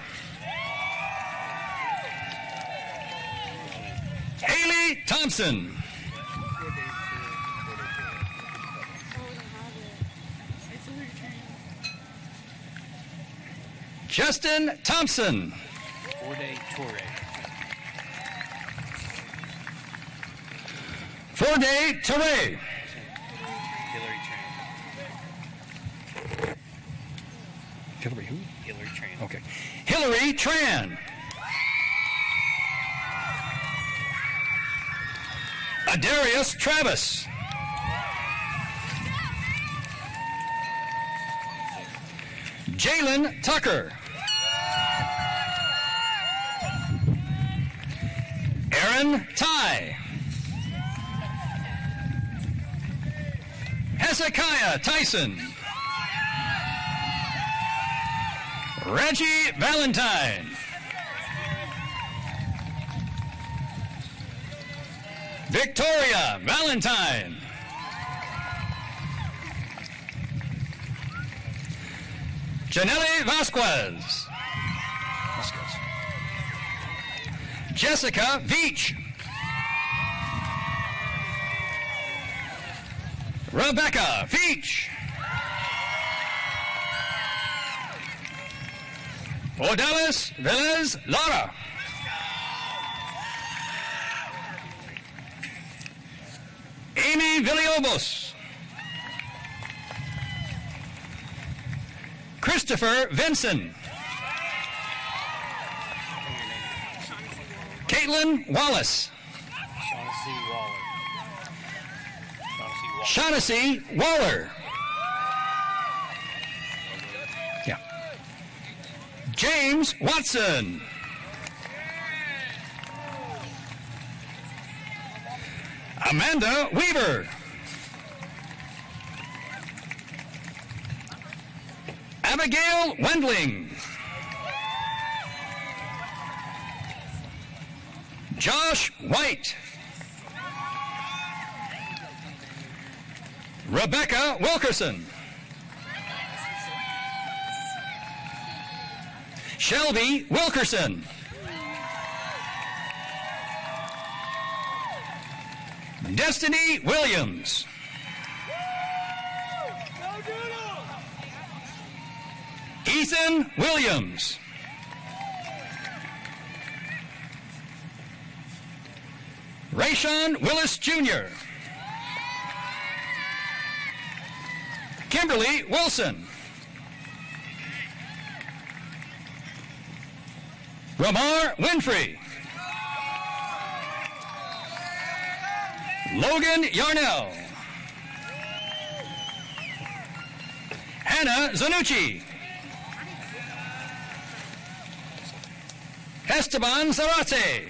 Haley Thompson. Justin Thompson. 4-day tour. 4-day Teray. Hillary Tran. Hillary who? Hillary Tran. Okay. Hillary Tran. Adarius Travis. Jalen Tucker. Aaron Ty. Hezekiah Tyson. Reggie Valentine. Victoria Valentine. Janelle Vasquez. Jessica Veach. Rebecca Veach. Odalis Velez Lara. Amy Villalobos. Christopher Vinson. Caitlin Wallace. Shaughnessy Waller. Yeah. James Watson. Amanda Weaver. Abigail Wendling. Josh White. Rebecca Wilkerson. Shelby Wilkerson. Destiny Williams. Ethan Williams. Rayshawn Willis Jr. Kimberly Wilson. Ramar Winfrey. Logan Yarnell. Hannah Zanucci. Esteban Zarate.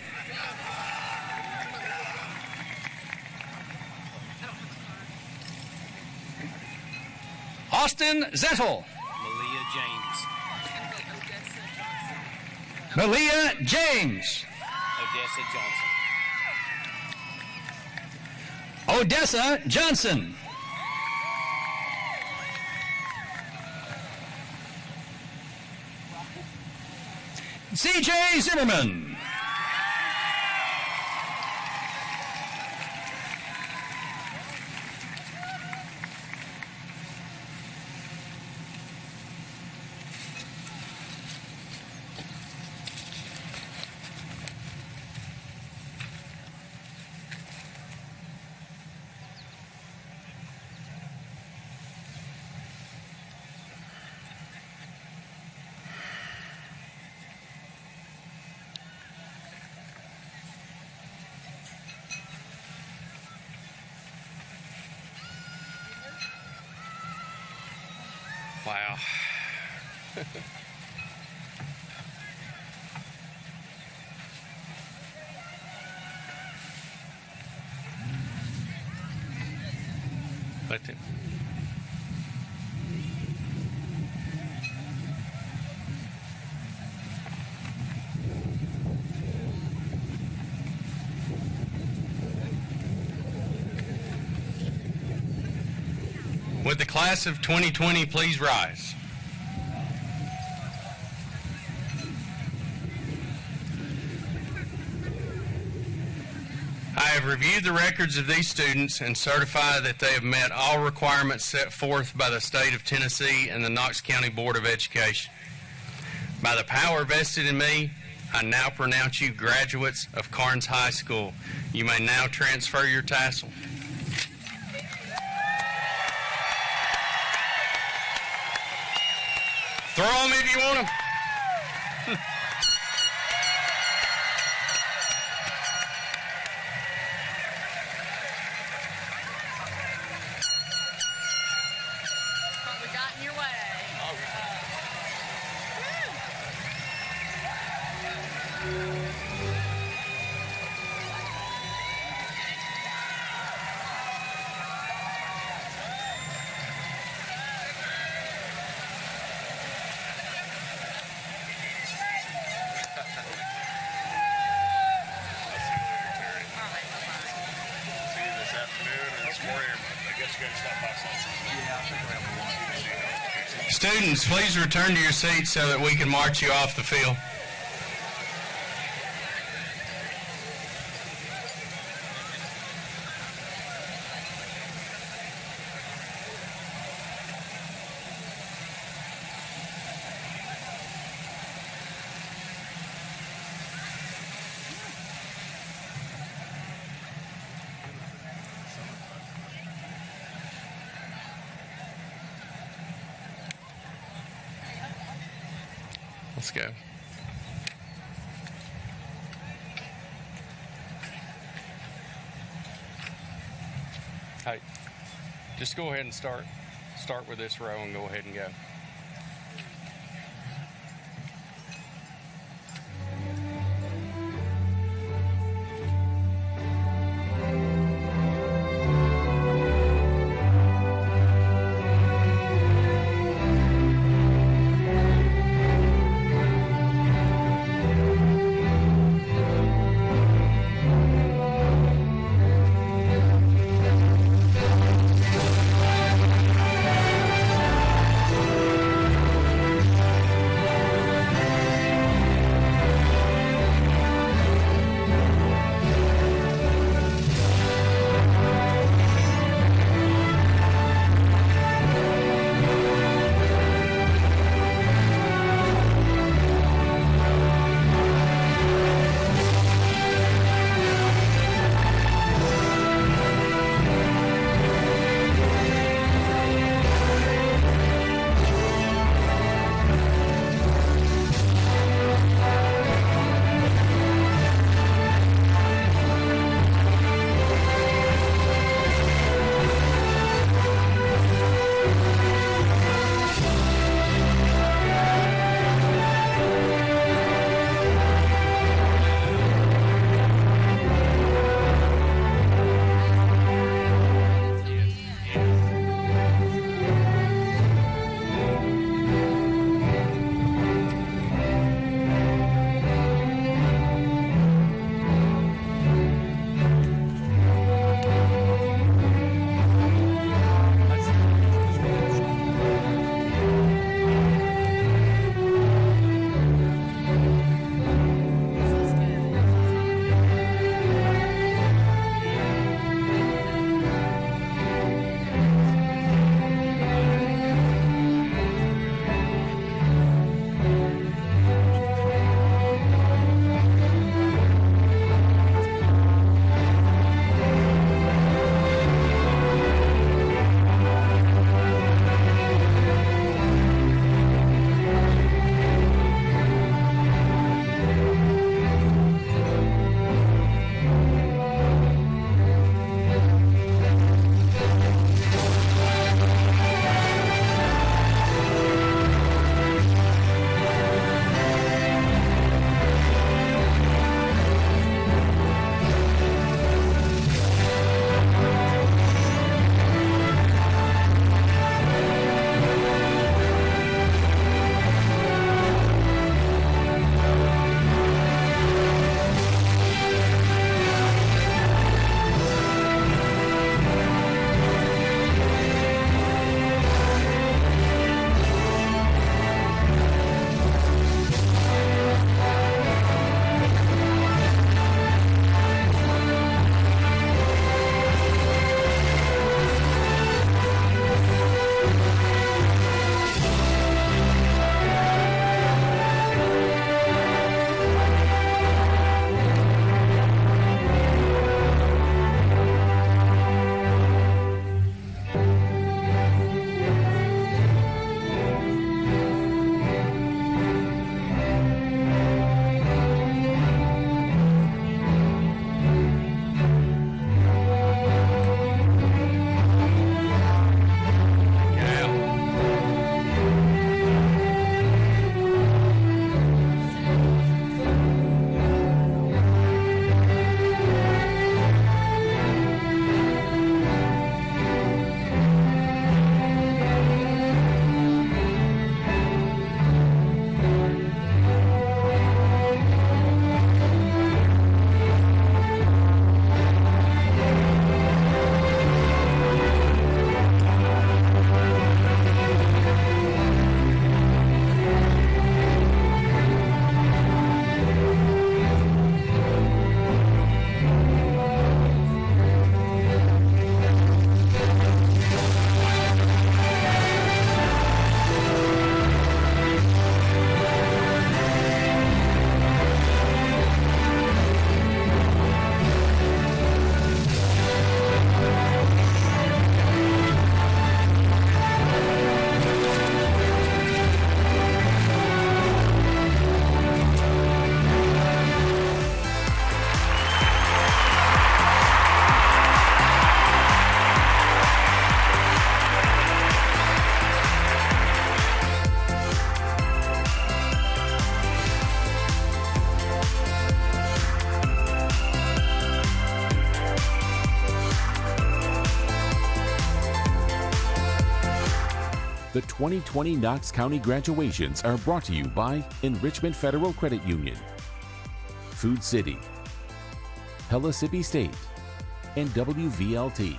Austin Zettel. Malia James. Malia James. Odessa Johnson. Odessa Johnson. CJ Zimmerman. Wow. Let him. Would the class of 2020 please rise? I have reviewed the records of these students and certify that they have met all requirements set forth by the state of Tennessee and the Knox County Board of Education. By the power vested in me, I now pronounce you graduates of Karns High School. You may now transfer your tassel. Throw them if you want them. What we got in your way? Students, please return to your seats so that we can march you off the field. Let's go. Hey, just go ahead and start with this row and go ahead and go. 2020 Knox County graduations are brought to you by Enrichment Federal Credit Union, Food City, Pellissippi State, and WVLT.